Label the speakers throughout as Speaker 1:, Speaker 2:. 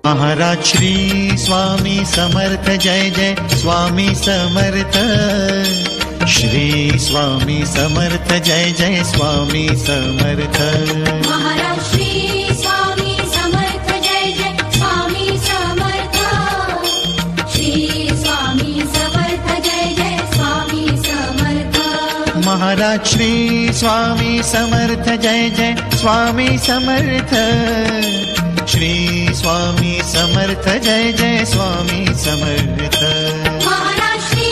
Speaker 1: महाराज श्री स्वामी समर्थ जय जय स्वामी समर्थ। श्री स्वामी समर्थ जय जय स्वामी समर्थ।
Speaker 2: महाराज श्री स्वामी समर्थ जय जय स्वामी समर्थ। श्री स्वामी समर्थ जय जय स्वामी समर्थ।
Speaker 1: महाराज श्री स्वामी समर्थ जय जय स्वामी समर्थ। श्री स्वामी समर्थ जय जय स्वामी समर्थ।
Speaker 2: महाराज श्री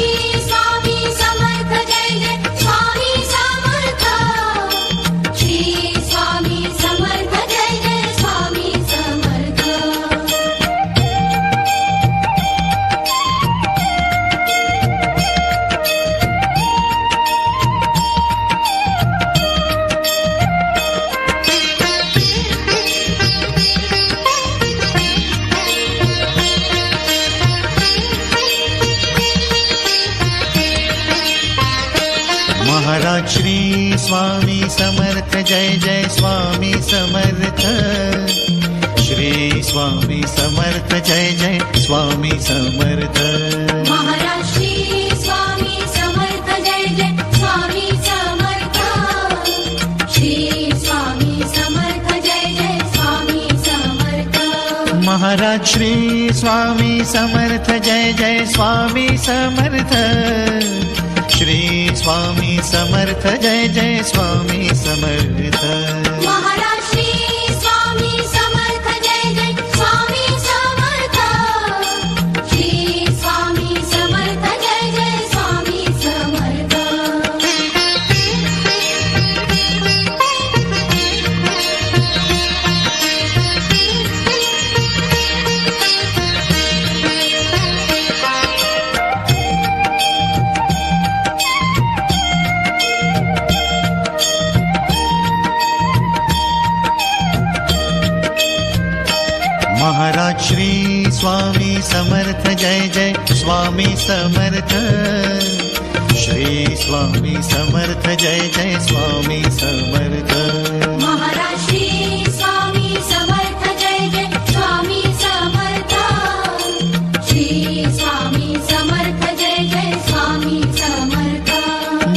Speaker 2: स्वामी समर्थ जय जय स्वामी समर्थ। श्री स्वामी समर्थ जय जय स्वामी समर्थ।
Speaker 1: महाराज श्री स्वामी समर्थ जय जय स्वामी समर्थ। श्री स्वामी समर्थ जय जय स्वामी समर्थ।
Speaker 2: महाराज श्री स्वामी समर्थ जय जय स्वामी समर्थ। श्री स्वामी समर्थ जय जय स्वामी समर्थ।
Speaker 1: महाराज श्री स्वामी समर्थ जय जय स्वामी समर्थ। श्री स्वामी समर्थ जय जय स्वामी समर्थ।
Speaker 2: महाराज श्री स्वामी समर्थ जय जय स्वामी समर्थ। श्री स्वामी समर्थ जय जय स्वामी समर्थ।
Speaker 1: महाराज श्री स्वामी समर्थ जय जय स्वामी समर्थ। श्री स्वामी समर्थ जय जय स्वामी समर्थ।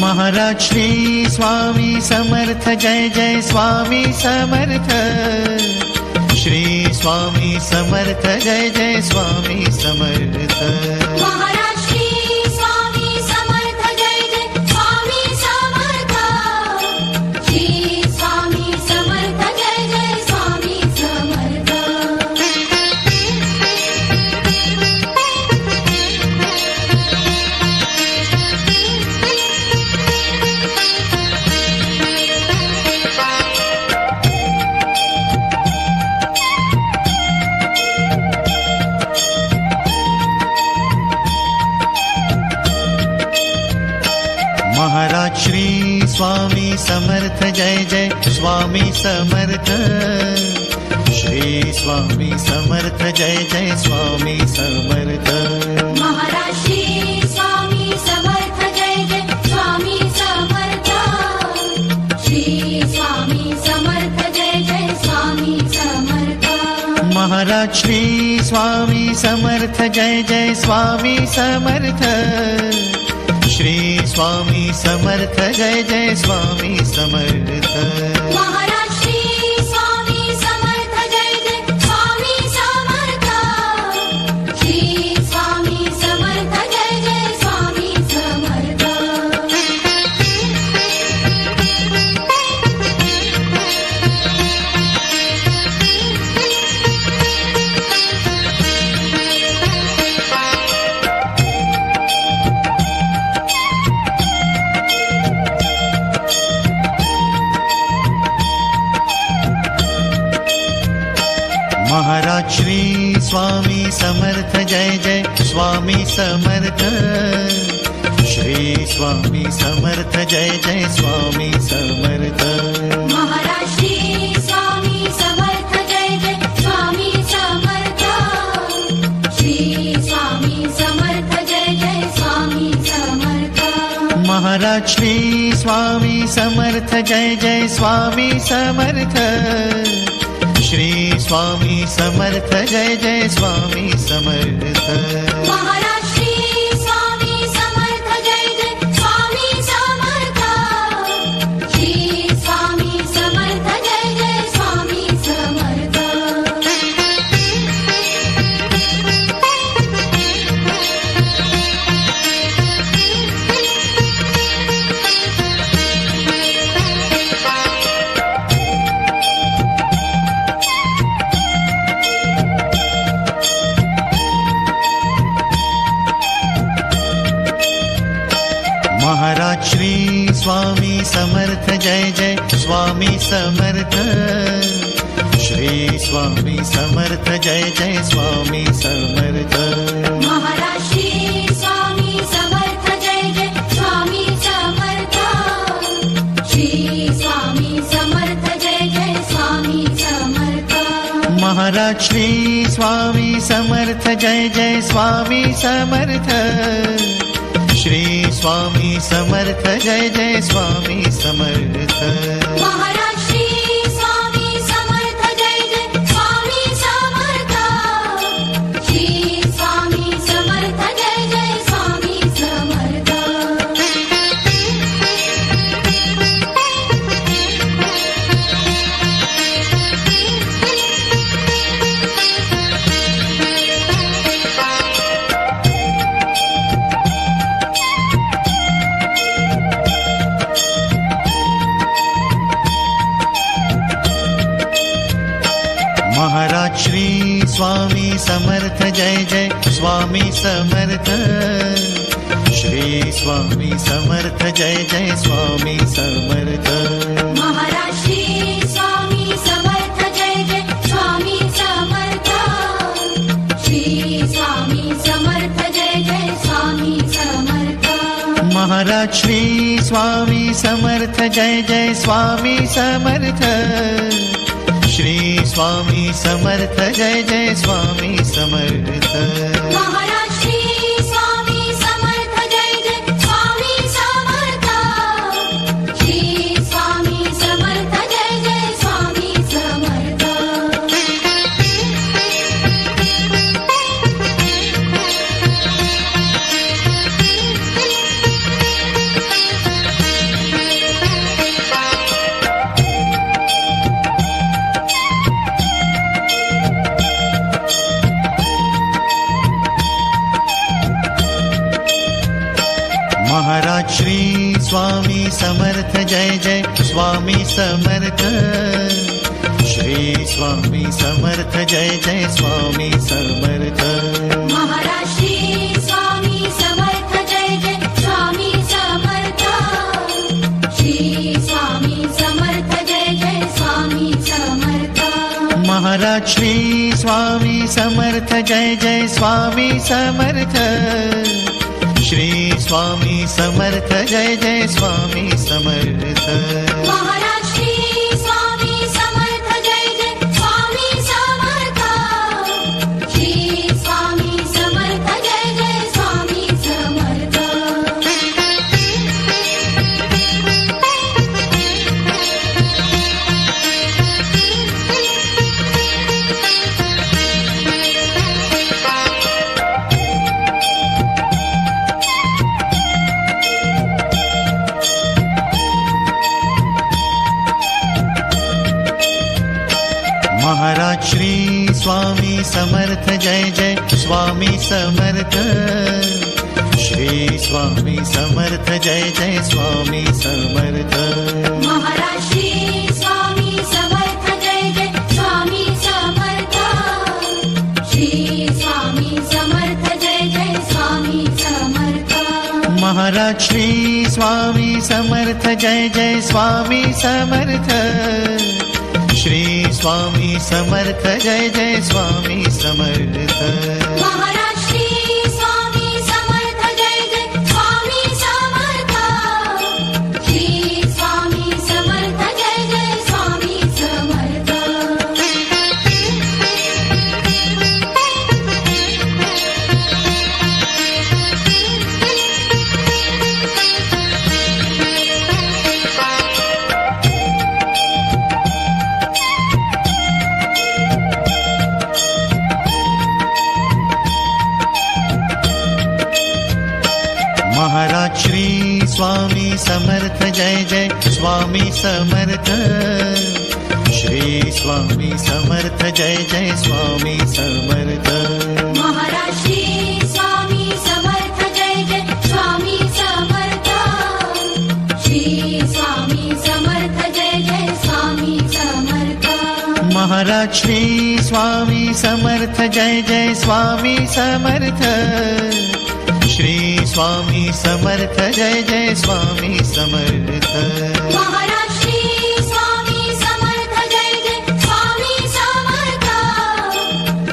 Speaker 2: महाराज श्री स्वामी समर्थ जय जय स्वामी समर्थ। श्री स्वामी समर्थ जय जय स्वामी समर्थ।
Speaker 1: महाराज श्री स्वामी समर्थ जय जय स्वामी समर्थ। श्री स्वामी समर्थ जय जय स्वामी समर्थ।
Speaker 2: महाराज श्री स्वामी समर्थ जय जय स्वामी समर्थ। श्री स्वामी समर्थ जय जय स्वामी समर्थ।
Speaker 1: महाराज श्री स्वामी समर्थ जय जय स्वामी समर्थ। श्री स्वामी समर्थ जय जय स्वामी समर्थ।
Speaker 2: महाराज श्री स्वामी समर्थ जय जय स्वामी समर्थ। श्री स्वामी समर्थ जय जय स्वामी समर्थ।
Speaker 1: महाराज श्री स्वामी समर्थ जय जय स्वामी समर्थ। श्री स्वामी समर्थ जय जय स्वामी समर्थ।
Speaker 2: महाराज श्री स्वामी समर्थ जय जय स्वामी समर्थ। श्री स्वामी समर्थ जय जय स्वामी समर्थ।
Speaker 1: महाराज श्री स्वामी समर्थ जय जय स्वामी समर्थ। श्री स्वामी समर्थ जय जय स्वामी समर्थ।
Speaker 2: महाराज श्री स्वामी समर्थ जय जय स्वामी समर्थ। श्री स्वामी समर्थ जय जय स्वामी समर्थ।
Speaker 1: महाराज श्री स्वामी समर्थ जय जय स्वामी समर्थ। श्री स्वामी समर्थ जय जय स्वामी समर्थ।
Speaker 2: महाराज श्री स्वामी समर्थ जय जय स्वामी समर्थ। श्री स्वामी समर्थ जय जय स्वामी समर्थ।
Speaker 1: महाराज श्री स्वामी समर्थ जय जय स्वामी समर्थ। श्री स्वामी समर्थ जय जय स्वामी समर्थ।
Speaker 2: महाराज श्री स्वामी समर्थ जय जय स्वामी समर्थ। श्री स्वामी समर्थ जय जय स्वामी समर्थ।
Speaker 1: महाराज श्री स्वामी समर्थ जय जय स्वामी समर्थ। श्री स्वामी समर्थ जय जय स्वामी समर्थ।
Speaker 2: महाराज श्री स्वामी समर्थ जय जय स्वामी समर्थ। श्री स्वामी समर्थ जय जय स्वामी समर्थ।
Speaker 1: महाराज श्री स्वामी समर्थ जय जय स्वामी समर्थ। श्री स्वामी समर्थ जय जय स्वामी समर्थ।
Speaker 2: महाराज श्री स्वामी समर्थ जय जय स्वामी समर्थ। श्री स्वामी समर्थ जय जय स्वामी समर्थ।
Speaker 1: महाराज श्री स्वामी समर्थ जय जय स्वामी समर्थ। श्री स्वामी समर्थ जय जय स्वामी समर्थ।
Speaker 2: महाराज श्री स्वामी समर्थ जय जय स्वामी समर्थ। श्री स्वामी समर्थ जय जय स्वामी समर्थ।
Speaker 1: महाराज श्री स्वामी समर्थ जय जय स्वामी समर्थ। श्री स्वामी समर्थ जय जय स्वामी समर्थ।
Speaker 2: महाराज श्री स्वामी समर्थ जय जय स्वामी समर्थ। श्री स्वामी समर्थ जय जय स्वामी समर्थ।
Speaker 1: महाराज श्री स्वामी समर्थ जय जय स्वामी समर्थ। श्री स्वामी समर्थ जय जय स्वामी समर्थ।
Speaker 2: महाराज श्री स्वामी समर्थ जय जय स्वामी समर्थ। श्री स्वामी समर्थ जय जय स्वामी समर्थ।
Speaker 1: महाराज श्री स्वामी समर्थ जय जय स्वामी समर्थ। श्री स्वामी समर्थ जय जय स्वामी समर्थ।
Speaker 2: महाराज श्री स्वामी समर्थ जय जय स्वामी समर्थ। श्री स्वामी समर्थ जय जय स्वामी समर्थ।
Speaker 1: महाराज श्री स्वामी समर्थ जय जय स्वामी समर्थ। श्री स्वामी समर्थ जय जय स्वामी समर्थ।
Speaker 2: महाराज श्री स्वामी समर्थ जय जय स्वामी समर्थ। श्री स्वामी समर्थ जय जय स्वामी समर्थ।
Speaker 1: समर्थ जय जय स्वामी समर्थ। श्री स्वामी समर्थ जय जय स्वामी समर्थ।
Speaker 2: महाराज श्री स्वामी समर्थ जय जय स्वामी समर्थ। श्री स्वामी समर्थ जय जय स्वामी समर्थ।
Speaker 1: महाराज श्री स्वामी समर्थ जय जय स्वामी समर्थ। श्री स्वामी समर्थ जय जय स्वामी समर्थ।
Speaker 2: महाराज श्री स्वामी समर्थ जय जय स्वामी समर्थ।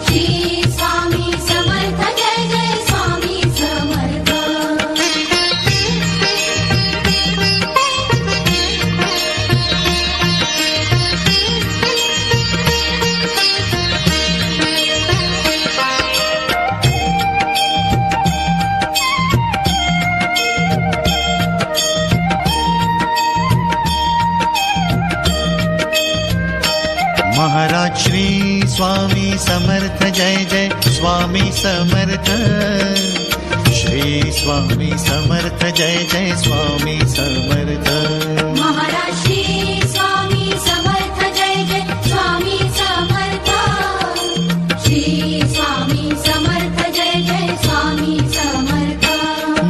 Speaker 2: श्री स्वामी समर्थ जय जय स्वामी समर्थ।
Speaker 1: महाराज श्री स्वामी समर्थ जय जय स्वामी समर्थ। श्री स्वामी समर्थ जय जय स्वामी समर्थ।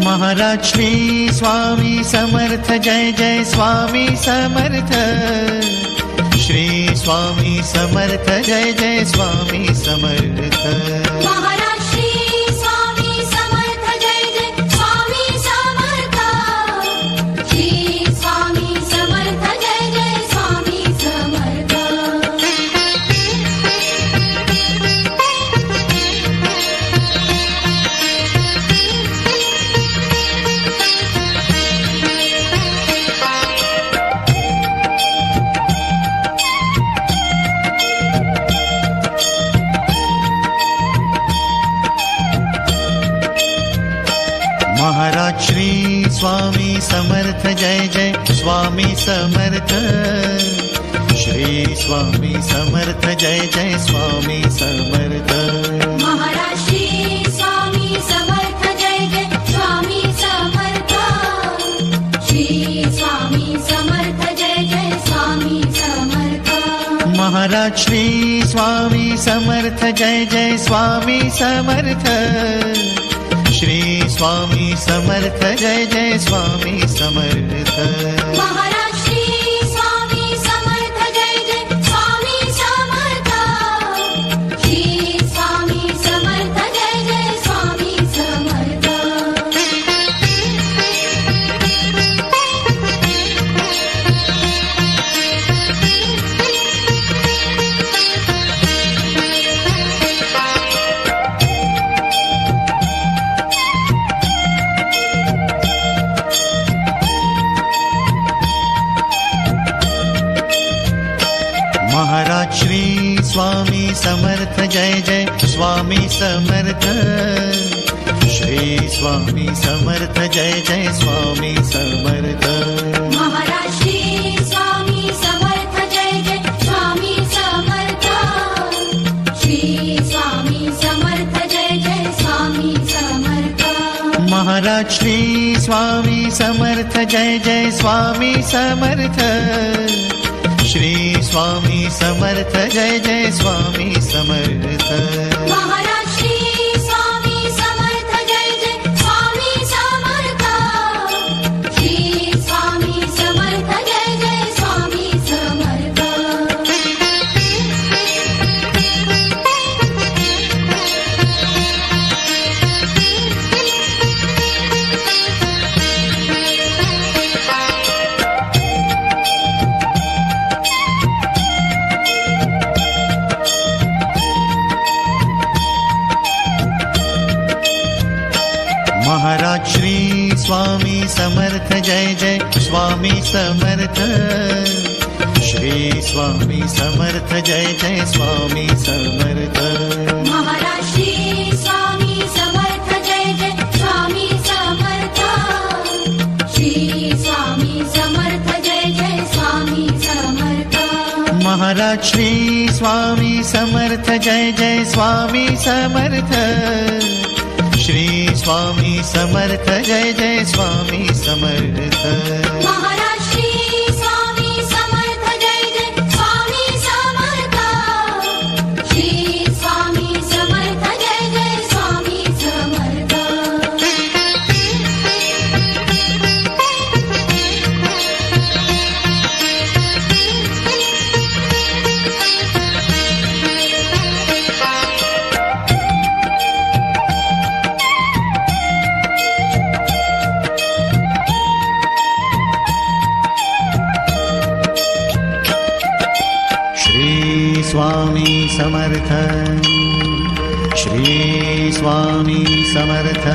Speaker 2: महाराज श्री स्वामी समर्थ जय जय स्वामी समर्थ। श्री स्वामी समर्थ जय जय स्वामी समर्थ।
Speaker 1: महाराज श्री स्वामी समर्थ जय जय स्वामी समर्थ। श्री स्वामी समर्थ जय जय स्वामी समर्थ।
Speaker 2: महाराज श्री स्वामी समर्थ जय जय स्वामी समर्थ। श्री स्वामी समर्थ जय जय स्वामी समर्थ।
Speaker 1: महाराज श्री स्वामी समर्थ जय जय स्वामी समर्थ। श्री स्वामी समर्थ जय जय स्वामी समर्थ।
Speaker 2: महाराज श्री स्वामी समर्थ जय जय स्वामी समर्थ। श्री स्वामी समर्थ जय जय स्वामी समर्थ।
Speaker 1: महाराज श्री स्वामी समर्थ जय जय स्वामी समर्थ। श्री स्वामी समर्थ जय जय स्वामी समर्थ।
Speaker 2: महाराज श्री स्वामी समर्थ जय जय स्वामी समर्थ। श्री स्वामी समर्थ जय जय स्वामी समर्थ।
Speaker 1: महाराज श्री स्वामी समर्थ जय जय स्वामी समर्थ। श्री स्वामी समर्थ जय जय स्वामी समर्थ।
Speaker 2: महाराज श्री स्वामी समर्थ जय जय स्वामी समर्थ। श्री स्वामी समर्थ जय जय स्वामी समर्थ।
Speaker 1: महाराज श्री स्वामी समर्थ जय जय स्वामी समर्थ। श्री स्वामी समर्थ जय जय स्वामी समर्थ।
Speaker 2: महाराज श्री स्वामी समर्थ जय जय स्वामी समर्थ। श्री स्वामी समर्थ जय जय स्वामी समर्थ।
Speaker 1: महाराज श्री स्वामी समर्थ जय जय स्वामी समर्थ। श्री स्वामी समर्थ जय जय स्वामी समर्थ।
Speaker 2: महाराज श्री स्वामी समर्थ जय जय स्वामी समर्थ। श्री स्वामी समर्थ जय जय स्वामी समर्थ।
Speaker 1: महाराज श्री स्वामी समर्थ जय जय स्वामी समर्थ। श्री स्वामी समर्थ जय जय स्वामी समर्थ
Speaker 2: महाराज श्री स्वामी समर्थ जय जय स्वामी समर्थ श्री स्वामी समर्थ जय जय स्वामी समर्थ
Speaker 1: स्वामी समर्थ श्री स्वामी समर्थ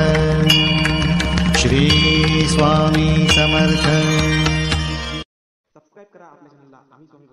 Speaker 1: श्री स्वामी समर्थ
Speaker 3: सबस्क्राईब करा आपल्या चॅनलला आम्ही स्वामी